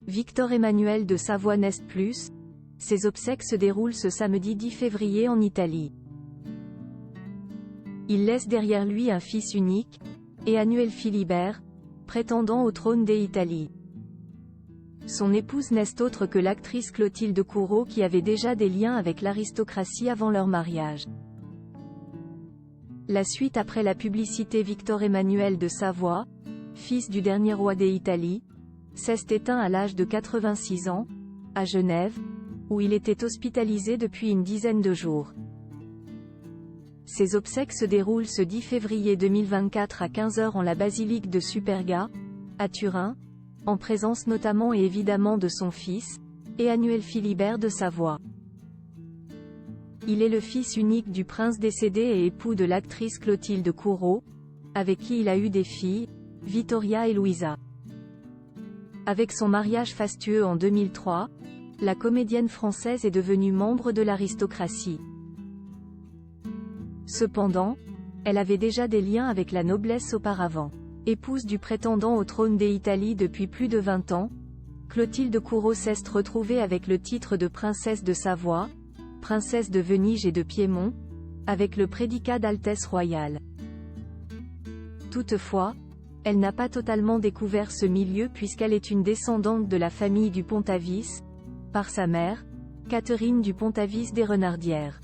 Victor Emmanuel de Savoie n'est plus. Ses obsèques se déroulent ce samedi 10 février en Italie. Il laisse derrière lui un fils unique, Emmanuel Philibert, prétendant au trône d'Italie. Son épouse n'est autre que l'actrice Clotilde Courreau qui avait déjà des liens avec l'aristocratie avant leur mariage. La suite après la publicité. Victor Emmanuel de Savoie, fils du dernier roi d'Italie, s'est éteint à l'âge de 86 ans, à Genève, où il était hospitalisé depuis une dizaine de jours. Ses obsèques se déroulent ce 10 février 2024 à 15 h en la basilique de Superga, à Turin, en présence notamment et évidemment de son fils, Emmanuel Philibert de Savoie. Il est le fils unique du prince décédé et époux de l'actrice Clotilde Courreau, avec qui il a eu des filles, Vittoria et Louisa. Avec son mariage fastueux en 2003, la comédienne française est devenue membre de l'aristocratie. Cependant, elle avait déjà des liens avec la noblesse auparavant. Épouse du prétendant au trône d'Italie depuis plus de 20 ans, Clotilde Courreau s'est retrouvée avec le titre de princesse de Savoie, princesse de Venise et de Piémont, avec le prédicat d'Altesse royale. Toutefois, elle n'a pas totalement découvert ce milieu puisqu'elle est une descendante de la famille du Pontavis, par sa mère, Catherine du Pontavis des Renardières.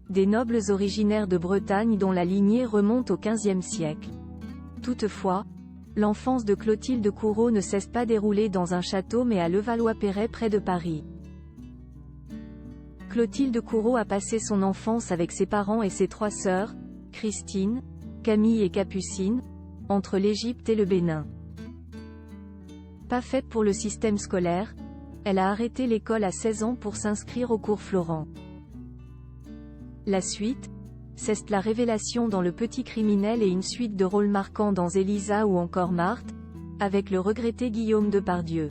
Des nobles originaires de Bretagne dont la lignée remonte au XVe siècle. Toutefois, l'enfance de Clotilde Courreau ne s'est pas déroulée dans un château mais à Levallois-Perret près de Paris. Clotilde Courreau a passé son enfance avec ses parents et ses 3 sœurs, Christine, Camille et Capucine, entre l'Égypte et le Bénin. Pas faite pour le système scolaire, elle a arrêté l'école à 16 ans pour s'inscrire au cours Florent. La suite, c'est la révélation dans Le Petit Criminel et une suite de rôles marquants dans Élisa ou encore Marthe, avec le regretté Guillaume Depardieu.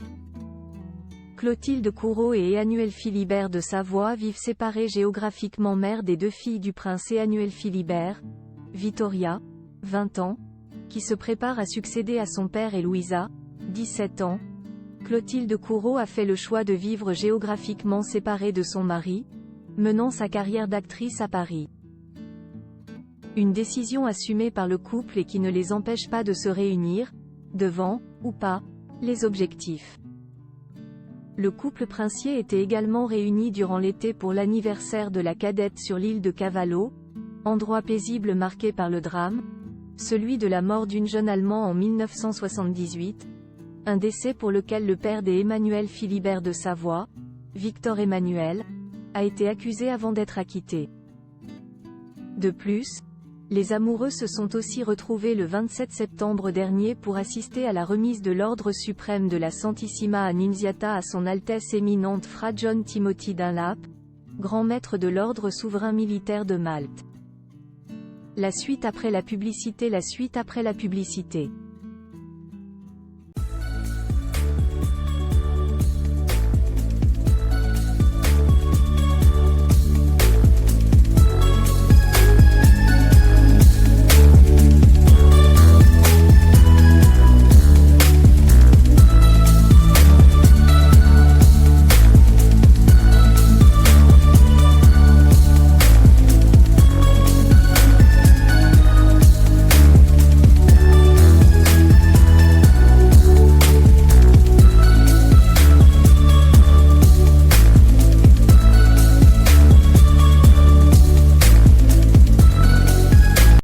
Clotilde Courreau et Emmanuel Philibert de Savoie vivent séparés géographiquement, mère des 2 filles du prince Emmanuel Philibert, Vittoria, 20 ans, qui se prépare à succéder à son père, et Louisa, 17 ans. Clotilde Courreau a fait le choix de vivre géographiquement séparée de son mari, menant sa carrière d'actrice à Paris. Une décision assumée par le couple et qui ne les empêche pas de se réunir, devant, ou pas, les objectifs. Le couple princier était également réuni durant l'été pour l'anniversaire de la cadette sur l'île de Cavallo, endroit paisible marqué par le drame, celui de la mort d'une jeune Allemande en 1978, un décès pour lequel le père d'Emmanuel Philibert de Savoie, Victor Emmanuel, a été accusé avant d'être acquitté. De plus, les amoureux se sont aussi retrouvés le 27 septembre dernier pour assister à la remise de l'Ordre suprême de la Santissima Annunziata à son Altesse éminente Fra John Timothy Dunlap, grand maître de l'Ordre souverain militaire de Malte. La suite après la publicité. La suite après la publicité.